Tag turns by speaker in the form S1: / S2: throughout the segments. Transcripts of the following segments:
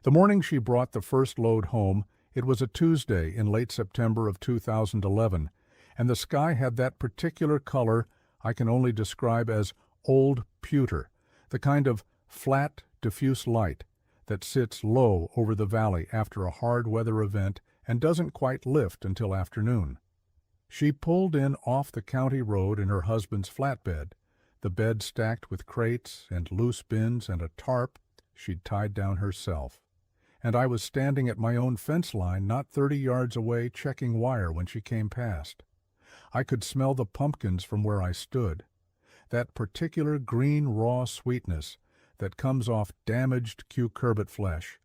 S1: The morning she brought the first load home, it was a Tuesday in late September of 2011, and the sky had that particular color I can only describe as old pewter, the kind of flat, diffuse light that sits low over the valley after a hard weather event and doesn't quite lift until afternoon. She pulled in off the county road in her husband's flatbed, the bed stacked with crates and loose bins and a tarp she'd tied down herself. And I was standing at my own fence line not 30 yards away checking wire when she came past. I could smell the pumpkins from where I stood. That particular green raw sweetness that comes off damaged cucurbit flesh,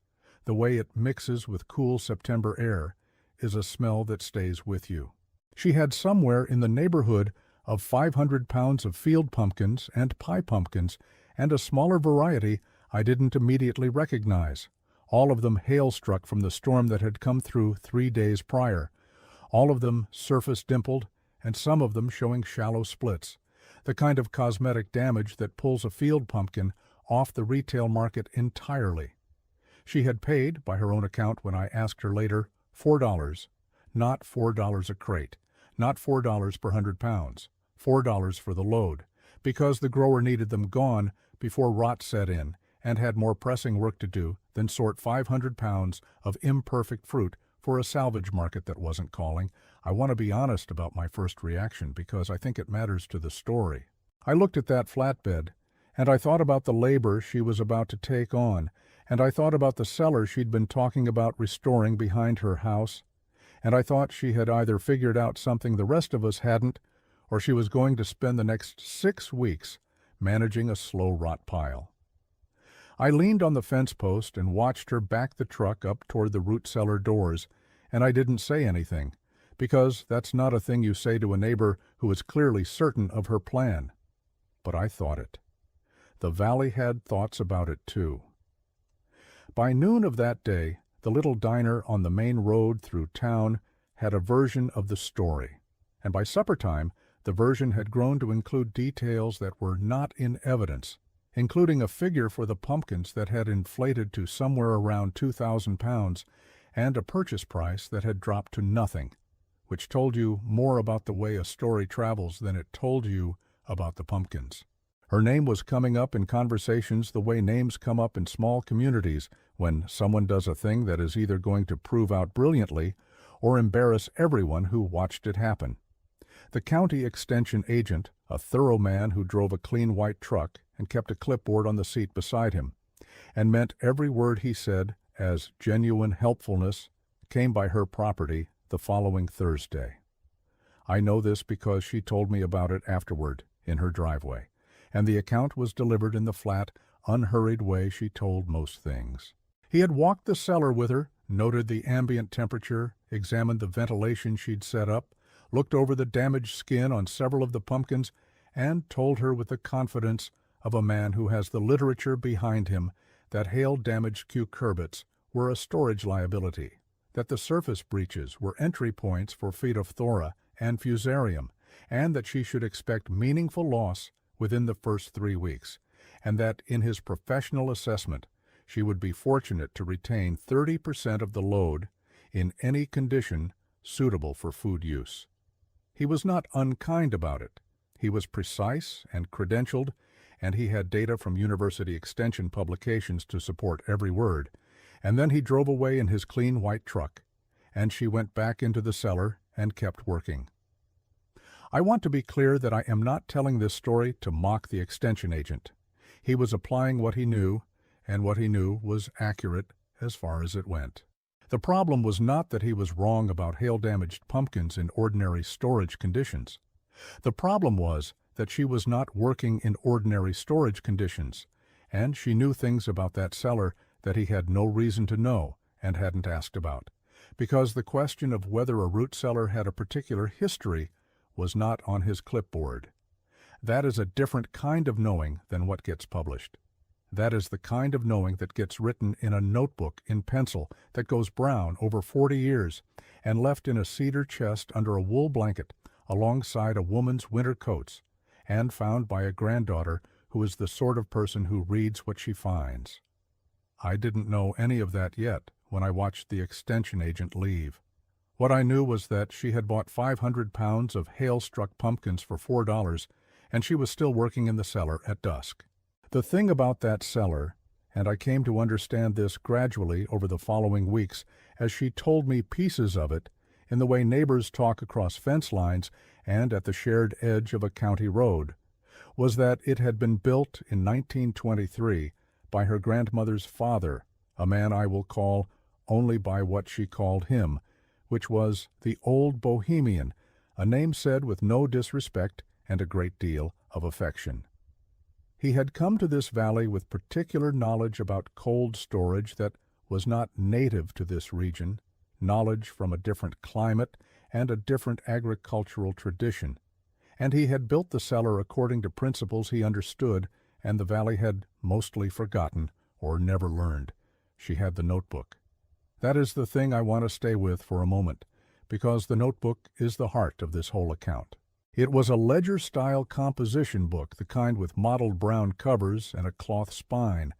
S1: the way it mixes with cool September air, is a smell that stays with you. She had somewhere in the neighborhood of 500 pounds of field pumpkins and pie pumpkins, and a smaller variety I didn't immediately recognize, all of them hail-struck from the storm that had come through 3 days prior, all of them surface-dimpled, and some of them showing shallow splits, the kind of cosmetic damage that pulls a field pumpkin off the retail market entirely. She had paid, by her own account when I asked her later, $4, not $4 a crate, not $4 per 100 pounds, $4 for the load, because the grower needed them gone before rot set in and had more pressing work to do than sort 500 pounds of imperfect fruit for a salvage market that wasn't calling. I want to be honest about my first reaction because I think it matters to the story. I looked at that flatbed, and I thought about the labor she was about to take on, and I thought about the cellar she'd been talking about restoring behind her house, and I thought she had either figured out something the rest of us hadn't, or she was going to spend the next 6 weeks managing a slow rot pile. I leaned on the fence post and watched her back the truck up toward the root cellar doors, and I didn't say anything, because that's not a thing you say to a neighbor who is clearly certain of her plan. But I thought it. The valley had thoughts about it too. By noon of that day, the little diner on the main road through town had a version of the story, and by supper time, the version had grown to include details that were not in evidence, including a figure for the pumpkins that had inflated to somewhere around 2,000 pounds and a purchase price that had dropped to nothing, which told you more about the way a story travels than it told you about the pumpkins. Her name was coming up in conversations the way names come up in small communities when someone does a thing that is either going to prove out brilliantly or embarrass everyone who watched it happen. The county extension agent, a thorough man who drove a clean white truck and kept a clipboard on the seat beside him, and meant every word he said as genuine helpfulness, came by her property the following Thursday. I know this because she told me about it afterward in her driveway, and the account was delivered in the flat, unhurried way she told most things. He had walked the cellar with her, noted the ambient temperature, examined the ventilation she'd set up, looked over the damaged skin on several of the pumpkins, and told her with the confidence of a man who has the literature behind him that hail-damaged cucurbits were a storage liability, that the surface breaches were entry points for Phytophthora and Fusarium, and that she should expect meaningful loss within the first 3 weeks, and that in his professional assessment she would be fortunate to retain 30% of the load in any condition suitable for food use. He was not unkind about it. He was precise and credentialed, and he had data from university extension publications to support every word. And then he drove away in his clean white truck, and she went back into the cellar and kept working. I want to be clear that I am not telling this story to mock the extension agent. He was applying what he knew, and what he knew was accurate as far as it went. The problem was not that he was wrong about hail-damaged pumpkins in ordinary storage conditions. The problem was that she was not working in ordinary storage conditions, and she knew things about that cellar that he had no reason to know and hadn't asked about, because the question of whether a root cellar had a particular history was not on his clipboard. That is a different kind of knowing than what gets published. That is the kind of knowing that gets written in a notebook in pencil that goes brown over 40 years and left in a cedar chest under a wool blanket alongside a woman's winter coats, and found by a granddaughter who is the sort of person who reads what she finds. I didn't know any of that yet when I watched the extension agent leave. What I knew was that she had bought 500 pounds of hail-struck pumpkins for $4, and she was still working in the cellar at dusk. The thing about that cellar, and I came to understand this gradually over the following weeks as she told me pieces of it in the way neighbors talk across fence lines and at the shared edge of a county road, was that it had been built in 1923 by her grandmother's father, a man I will call only by what she called him, which was the Old Bohemian, a name said with no disrespect and a great deal of affection. He had come to this valley with particular knowledge about cold storage that was not native to this region, knowledge from a different climate and a different agricultural tradition, and he had built the cellar according to principles he understood and the valley had mostly forgotten or never learned. She had the notebook. That is the thing I want to stay with for a moment, because the notebook is the heart of this whole account. It was a ledger-style composition book, the kind with mottled brown covers and a cloth spine,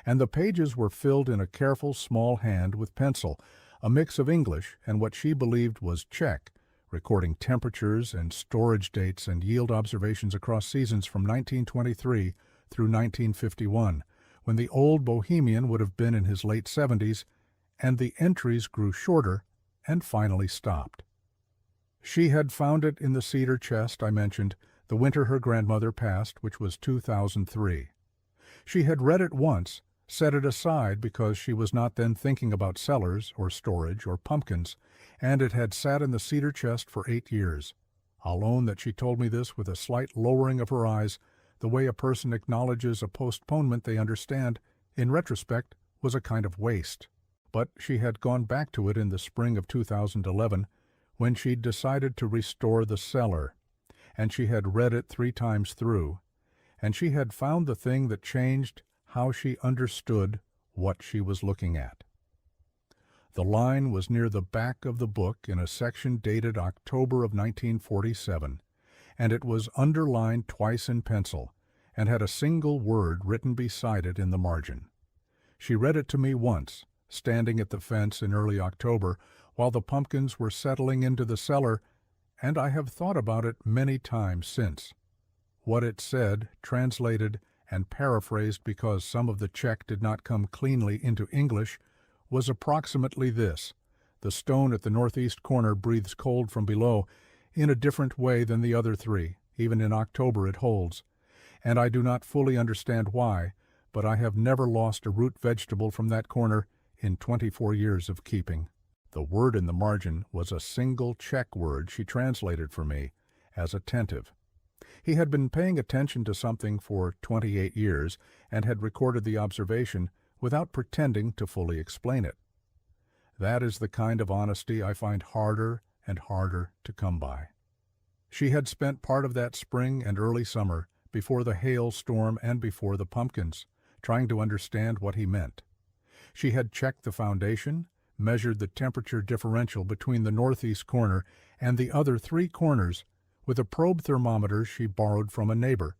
S1: and the pages were filled in a careful small hand with pencil, a mix of English and what she believed was Czech, recording temperatures and storage dates and yield observations across seasons from 1923 through 1951, when the Old Bohemian would have been in his late 70s, and the entries grew shorter and finally stopped. She had found it in the cedar chest I mentioned the winter her grandmother passed, which was 2003. She had read it once, set it aside because she was not then thinking about cellars or storage or pumpkins, and it had sat in the cedar chest for 8 years. I'll own that she told me this with a slight lowering of her eyes, the way a person acknowledges a postponement they understand, in retrospect, was a kind of waste. But she had gone back to it in the spring of 2011 when she decided to restore the cellar, and she had read it 3 times through, and she had found the thing that changed how she understood what she was looking at. The line was near the back of the book in a section dated October of 1947, and it was underlined twice in pencil and had a single word written beside it in the margin. She read it to me once, standing at the fence in early October while the pumpkins were settling into the cellar, and I have thought about it many times since. What it said, translated and paraphrased because some of the Czech did not come cleanly into English, was approximately this: the stone at the northeast corner breathes cold from below in a different way than the other 3, even in October it holds, and I do not fully understand why, but I have never lost a root vegetable from that corner in 24 years of keeping. The word in the margin was a single Czech word she translated for me as attentive. He had been paying attention to something for 28 years and had recorded the observation without pretending to fully explain it. That is the kind of honesty I find harder and harder to come by. She had spent part of that spring and early summer, before the hail storm and before the pumpkins, trying to understand what he meant. She had checked the foundation, measured the temperature differential between the northeast corner and the other 3 corners with a probe thermometer she borrowed from a neighbor,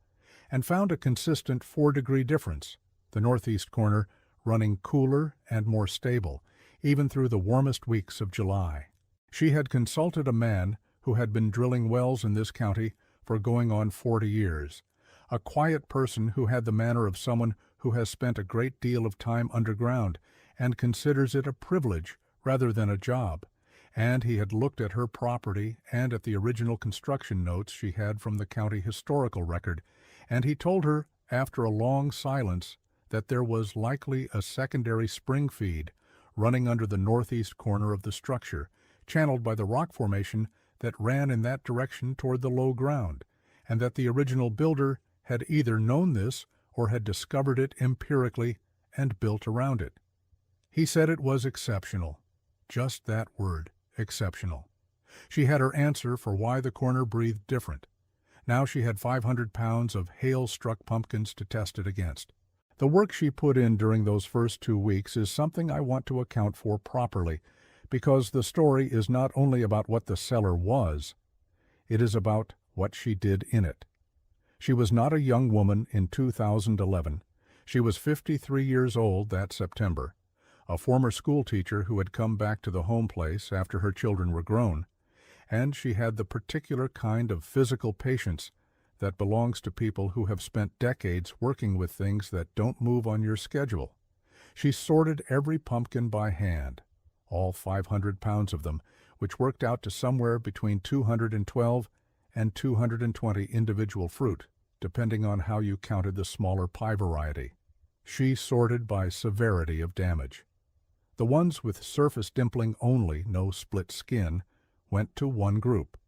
S1: and found a consistent 4-degree difference, the northeast corner running cooler and more stable, even through the warmest weeks of July. She had consulted a man who had been drilling wells in this county for going on 40 years, a quiet person who had the manner of someone who has spent a great deal of time underground and considers it a privilege rather than a job, and he had looked at her property and at the original construction notes she had from the county historical record, and he told her, after a long silence, that there was likely a secondary spring feed running under the northeast corner of the structure, channeled by the rock formation that ran in that direction toward the low ground, and that the original builder had either known this or had discovered it empirically and built around it. He said it was exceptional. Just that word, exceptional. She had her answer for why the corner breathed different. Now she had 500 pounds of hail-struck pumpkins to test it against. The work she put in during those first 2 weeks is something I want to account for properly, because the story is not only about what the cellar was, it is about what she did in it. She was not a young woman in 2011. She was 53 years old that September, a former school teacher who had come back to the home place after her children were grown, and she had the particular kind of physical patience that belongs to people who have spent decades working with things that don't move on your schedule. She sorted every pumpkin by hand, all 500 pounds of them, which worked out to somewhere between 212 and 220 individual fruit, depending on how you counted the smaller pie variety. She sorted by severity of damage. The ones with surface dimpling only, no split skin, went to one group.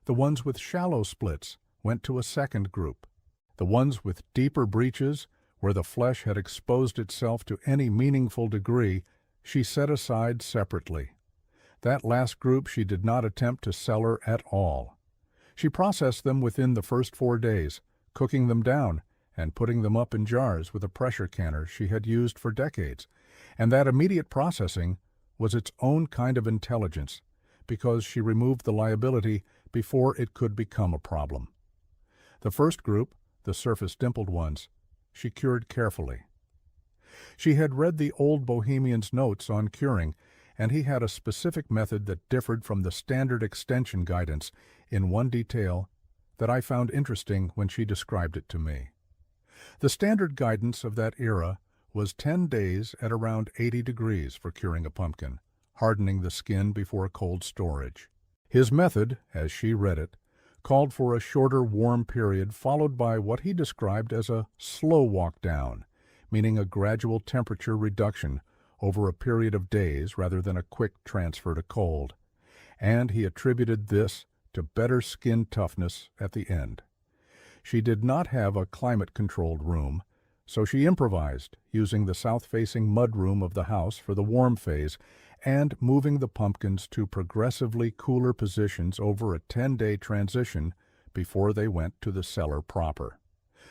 S1: The ones with shallow splits went to a second group. The ones with deeper breaches, where the flesh had exposed itself to any meaningful degree, she set aside separately. That last group she did not attempt to cellar at all. She processed them within the first 4 days, cooking them down and putting them up in jars with a pressure canner she had used for decades, and that immediate processing was its own kind of intelligence, because she removed the liability before it could become a problem. The first group, the surface dimpled ones, she cured carefully. She had read the old Bohemian's notes on curing, and he had a specific method that differed from the standard extension guidance in one detail that I found interesting when she described it to me. The standard guidance of that era was 10 days at around 80 degrees for curing a pumpkin, hardening the skin before cold storage. His method, as she read it, called for a shorter warm period followed by what he described as a slow walk down, meaning a gradual temperature reduction over a period of days rather than a quick transfer to cold, and he attributed this to better skin toughness at the end. She did not have a climate-controlled room, so she improvised, using the south-facing mudroom of the house for the warm phase and moving the pumpkins to progressively cooler positions over a 10-day transition before they went to the cellar proper.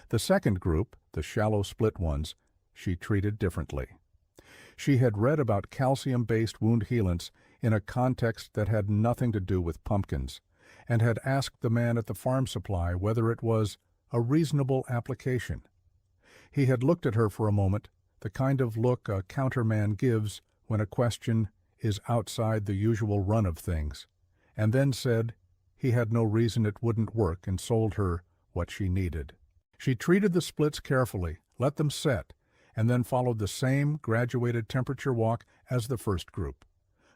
S1: The second group, the shallow split ones, she treated differently. She had read about calcium-based wound healants in a context that had nothing to do with pumpkins, and had asked the man at the farm supply whether it was a reasonable application. He had looked at her for a moment, the kind of look a counterman gives when a question is outside the usual run of things, and then said he had no reason it wouldn't work and sold her what she needed. She treated the splits carefully, let them set, and then followed the same graduated temperature walk as the first group.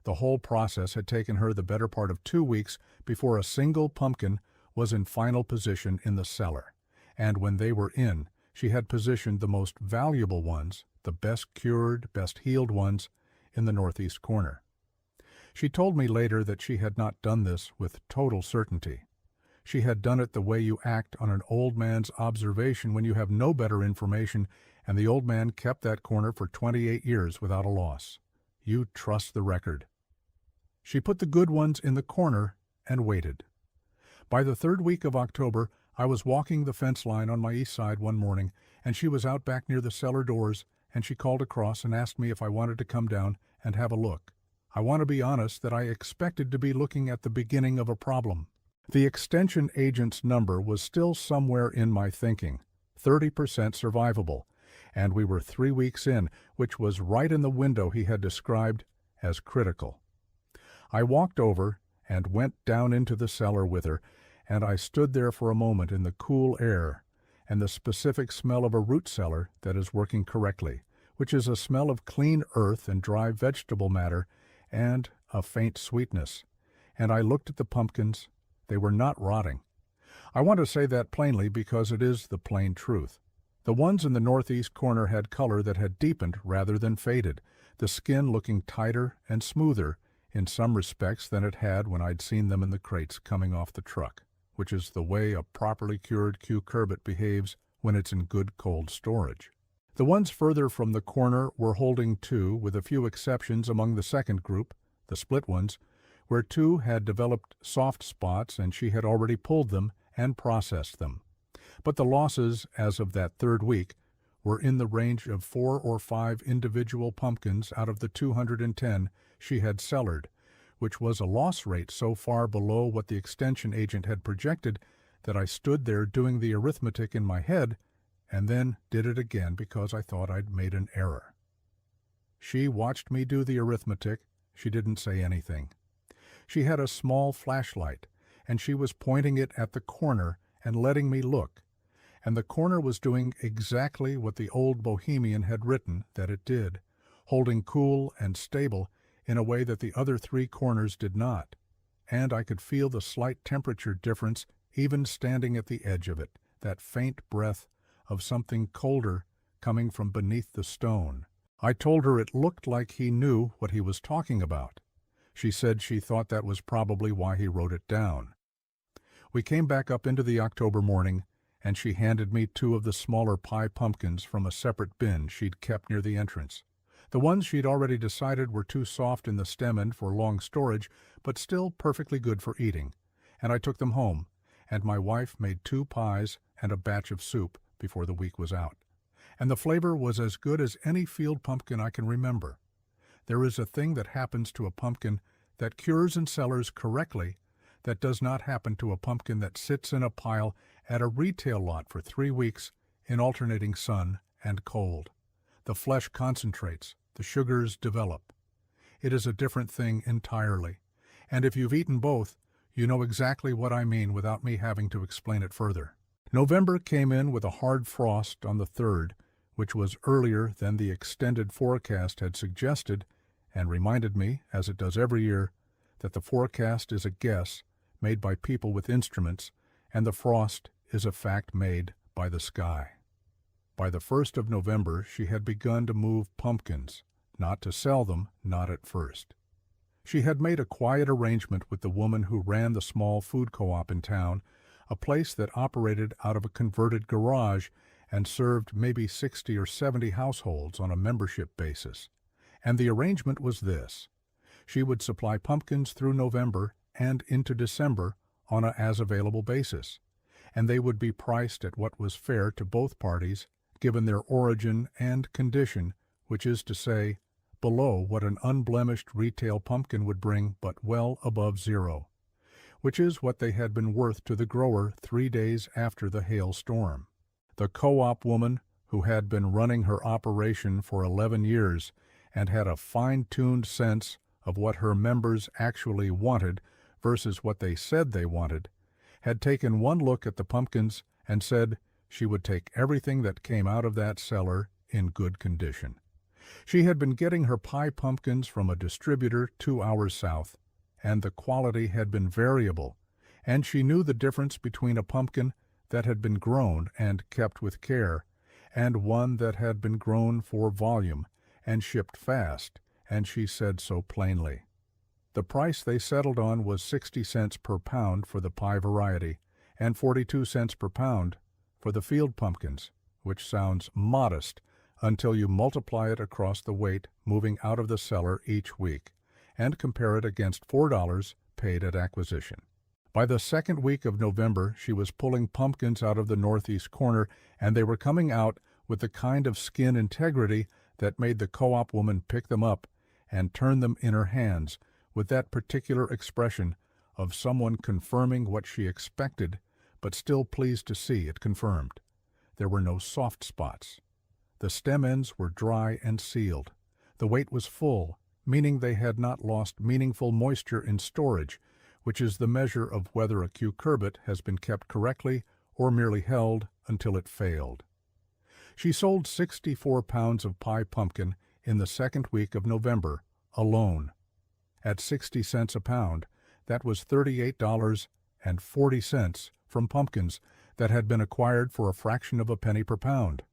S1: The whole process had taken her the better part of 2 weeks before a single pumpkin was in final position in the cellar, and when they were in, she had positioned the most valuable ones, the best cured, best healed ones, in the northeast corner. She told me later that she had not done this with total certainty. She had done it the way you act on an old man's observation when you have no better information, and the old man kept that corner for 28 years without a loss. You trust the record. She put the good ones in the corner and waited. By the 3rd week of October, I was walking the fence line on my east side one morning, and she was out back near the cellar doors, and she called across and asked me if I wanted to come down and have a look. I want to be honest that I expected to be looking at the beginning of a problem. The extension agent's number was still somewhere in my thinking, 30% survivable, and we were 3 weeks in, which was right in the window he had described as critical. I walked over and went down into the cellar with her, and I stood there for a moment in the cool air and the specific smell of a root cellar that is working correctly, which is a smell of clean earth and dry vegetable matter and a faint sweetness. And I looked at the pumpkins. They were not rotting. I want to say that plainly because it is the plain truth. The ones in the northeast corner had color that had deepened rather than faded, the skin looking tighter and smoother in some respects than it had when I'd seen them in the crates coming off the truck, which is the way a properly cured cucurbit behaves when it's in good cold storage. The ones further from the corner were holding too, with a few exceptions among the second group, the split ones, where 2 had developed soft spots and she had already pulled them and processed them. But the losses, as of that 3rd week, were in the range of 4 or 5 individual pumpkins out of the 210 she had cellared, which was a loss rate so far below what the extension agent had projected that I stood there doing the arithmetic in my head and then did it again because I thought I'd made an error. She watched me do the arithmetic. She didn't say anything. She had a small flashlight, and she was pointing it at the corner and letting me look, and the corner was doing exactly what the old Bohemian had written that it did, holding cool and stable in a way that the other three corners did not, and I could feel the slight temperature difference even standing at the edge of it, that faint breath of something colder coming from beneath the stone. I told her it looked like he knew what he was talking about. She said she thought that was probably why he wrote it down. We came back up into the October morning, and she handed me 2 of the smaller pie pumpkins from a separate bin she'd kept near the entrance. The ones she'd already decided were too soft in the stem end for long storage, but still perfectly good for eating, and I took them home, and my wife made 2 pies and a batch of soup before the week was out. And the flavor was as good as any field pumpkin I can remember. There is a thing that happens to a pumpkin that cures in cellars correctly that does not happen to a pumpkin that sits in a pile at a retail lot for 3 weeks in alternating sun and cold. The flesh concentrates, the sugars develop. It is a different thing entirely, and if you've eaten both, you know exactly what I mean without me having to explain it further. November came in with a hard frost on the 3rd, which was earlier than the extended forecast had suggested, and reminded me, as it does every year, that the forecast is a guess made by people with instruments, and the frost is a fact made by the sky. By the 1st of November, she had begun to move pumpkins, not to sell them, not at first. She had made a quiet arrangement with the woman who ran the small food co-op in town, a place that operated out of a converted garage and served maybe 60 or 70 households on a membership basis. And the arrangement was this. She would supply pumpkins through November and into December on a as-available basis, and they would be priced at what was fair to both parties, given their origin and condition, which is to say, below what an unblemished retail pumpkin would bring, but well above zero, which is what they had been worth to the grower 3 days after the hail storm. The co-op woman, who had been running her operation for 11 years and had a fine-tuned sense of what her members actually wanted versus what they said they wanted, had taken one look at the pumpkins and said she would take everything that came out of that cellar in good condition. She had been getting her pie pumpkins from a distributor 2 hours south, and the quality had been variable, and she knew the difference between a pumpkin that had been grown and kept with care, and one that had been grown for volume and shipped fast, and she said so plainly. The price they settled on was 60 cents per pound for the pie variety, and 42 cents per pound for the field pumpkins, which sounds modest until you multiply it across the weight moving out of the cellar each week, and compare it against $4 paid at acquisition. By the 2nd week of November, she was pulling pumpkins out of the northeast corner, and they were coming out with the kind of skin integrity that made the co-op woman pick them up and turn them in her hands with that particular expression of someone confirming what she expected, but still pleased to see it confirmed. There were no soft spots. The stem ends were dry and sealed. The weight was full, meaning they had not lost meaningful moisture in storage, which is the measure of whether a cucurbit has been kept correctly or merely held until it failed. She sold 64 pounds of pie pumpkin in the 2nd week of November, alone. At 60 cents a pound, that was $38.40 from pumpkins that had been acquired for a fraction of a penny per pound.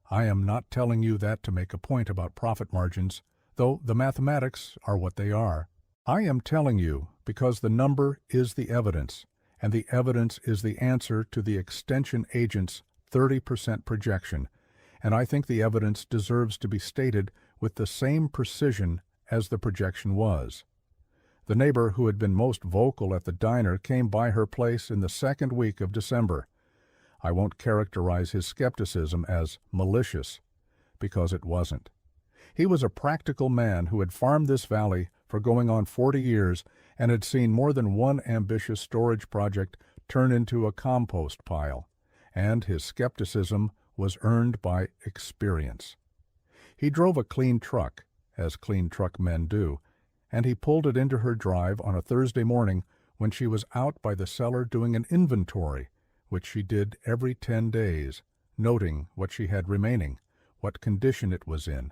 S1: I am not telling you that to make a point about profit margins, though the mathematics are what they are. I am telling you because the number is the evidence, and the evidence is the answer to the extension agent's 30% projection, and I think the evidence deserves to be stated with the same precision as the projection was. The neighbor who had been most vocal at the diner came by her place in the 2nd week of December. I won't characterize his skepticism as malicious, because it wasn't. He was a practical man who had farmed this valley for going on 40 years and had seen more than one ambitious storage project turn into a compost pile, and his skepticism was earned by experience. He drove a clean truck, as clean truck men do, and he pulled it into her drive on a Thursday morning when she was out by the cellar doing an inventory, which she did every 10 days, noting what she had remaining, what condition it was in,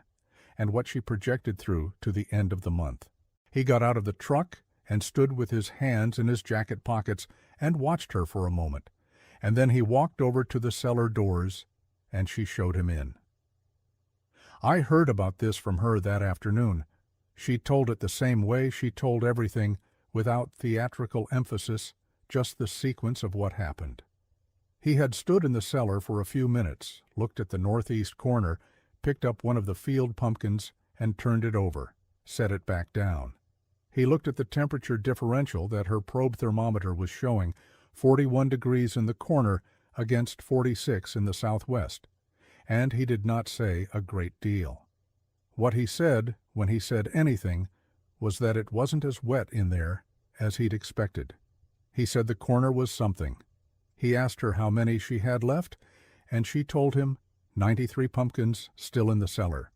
S1: and what she projected through to the end of the month. He got out of the truck and stood with his hands in his jacket pockets and watched her for a moment, and then he walked over to the cellar doors, and she showed him in. I heard about this from her that afternoon. She told it the same way she told everything, without theatrical emphasis, just the sequence of what happened. He had stood in the cellar for a few minutes, looked at the northeast corner, picked up one of the field pumpkins and turned it over, set it back down. He looked at the temperature differential that her probe thermometer was showing, 41 degrees in the corner against 46 in the southwest, and he did not say a great deal. What he said, when he said anything, was that it wasn't as wet in there as he'd expected. He said the corner was something. He asked her how many she had left, and she told him 93 pumpkins still in the cellar,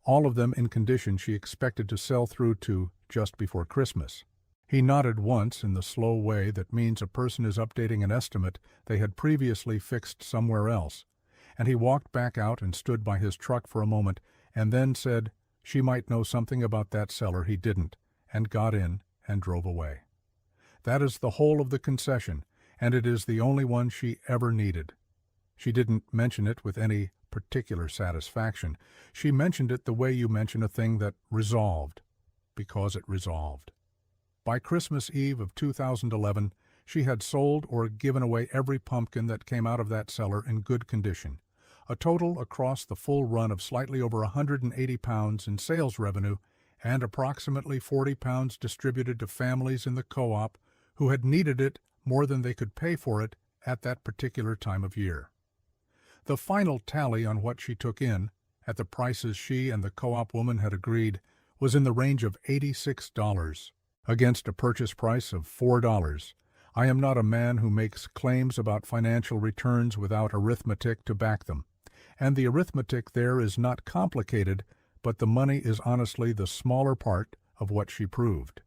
S1: all of them in condition she expected to sell through to just before Christmas. He nodded once in the slow way that means a person is updating an estimate they had previously fixed somewhere else, and he walked back out and stood by his truck for a moment and then said she might know something about that cellar he didn't, and got in and drove away. That is the whole of the concession, and it is the only one she ever needed. She didn't mention it with any particular satisfaction. She mentioned it the way you mention a thing that resolved, because it resolved. By Christmas Eve of 2011, she had sold or given away every pumpkin that came out of that cellar in good condition, a total across the full run of slightly over 180 pounds in sales revenue and approximately 40 pounds distributed to families in the co-op who had needed it more than they could pay for it at that particular time of year. The final tally on what she took in, at the prices she and the co-op woman had agreed, was in the range of $86, against a purchase price of $4. I am not a man who makes claims about financial returns without arithmetic to back them, and the arithmetic there is not complicated, but the money is honestly the smaller part of what she proved.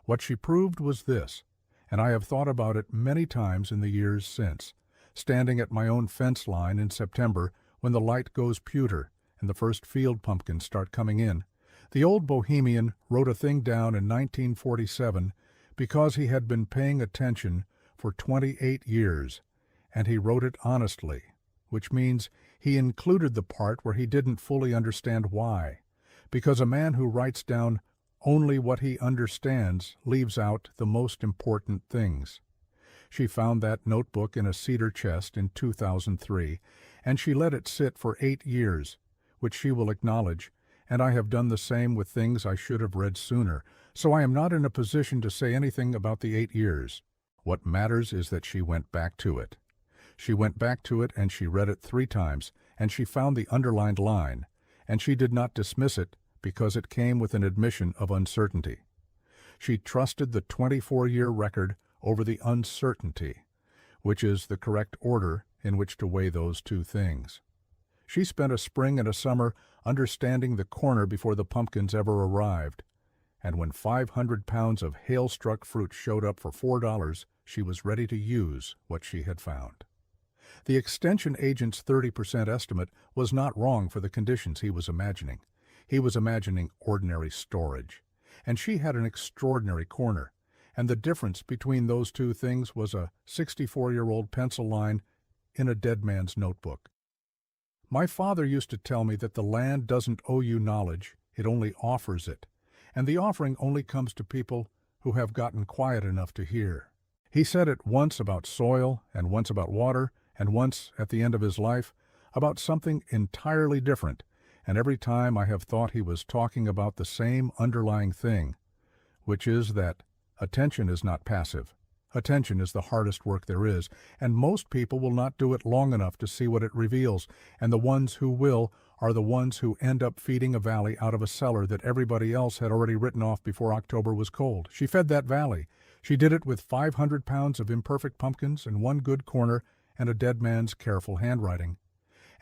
S1: What she proved was this, and I have thought about it many times in the years since, standing at my own fence line in September when the light goes pewter and the first field pumpkins start coming in. The old bohemian wrote a thing down in 1947 because he had been paying attention for 28 years, and he wrote it honestly, which means he included the part where he didn't fully understand why, because a man who writes down only what he understands leaves out the most important things. She found that notebook in a cedar chest in 2003, and she let it sit for 8 years, which she will acknowledge, and I have done the same with things I should have read sooner, so I am not in a position to say anything about the 8 years. What matters is that she went back to it. She went back to it and she read it 3 times, and she found the underlined line, and she did not dismiss it because it came with an admission of uncertainty. She trusted the 24-year record over the uncertainty, which is the correct order in which to weigh those two things. She spent a spring and a summer understanding the corner before the pumpkins ever arrived, and when 500 pounds of hail-struck fruit showed up for $4, she was ready to use what she had found. The extension agent's 30% estimate was not wrong for the conditions he was imagining. He was imagining ordinary storage, and she had an extraordinary corner, and the difference between those two things was a 64-year-old pencil line in a dead man's notebook. My father used to tell me that the land doesn't owe you knowledge, it only offers it, and the offering only comes to people who have gotten quiet enough to hear. He said it once about soil, and once about water, and once, at the end of his life, about something entirely different, and every time I have thought he was talking about the same underlying thing, which is that attention is not passive. Attention is the hardest work there is, and most people will not do it long enough to see what it reveals, and the ones who will are the ones who end up feeding a valley out of a cellar that everybody else had already written off before October was cold. She fed that valley. She did it with 500 pounds of imperfect pumpkins and one good corner and a dead man's careful handwriting.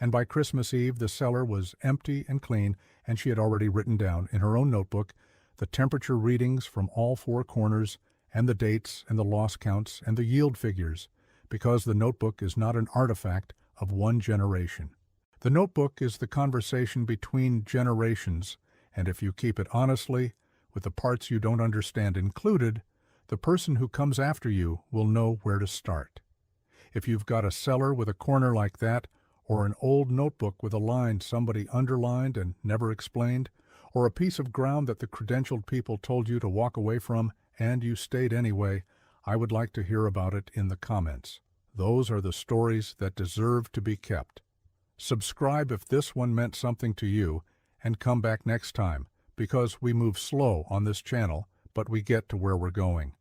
S1: and by Christmas Eve the cellar was empty and clean, and she had already written down in her own notebook the temperature readings from all four corners, and the dates and the loss counts and the yield figures, because the notebook is not an artifact of one generation. The notebook is the conversation between generations, and if you keep it honestly, with the parts you don't understand included, the person who comes after you will know where to start. If you've got a cellar with a corner like that, or an old notebook with a line somebody underlined and never explained, or a piece of ground that the credentialed people told you to walk away from and you stayed anyway, I would like to hear about it in the comments. Those are the stories that deserve to be kept. Subscribe if this one meant something to you, and come back next time, because we move slow on this channel, but we get to where we're going.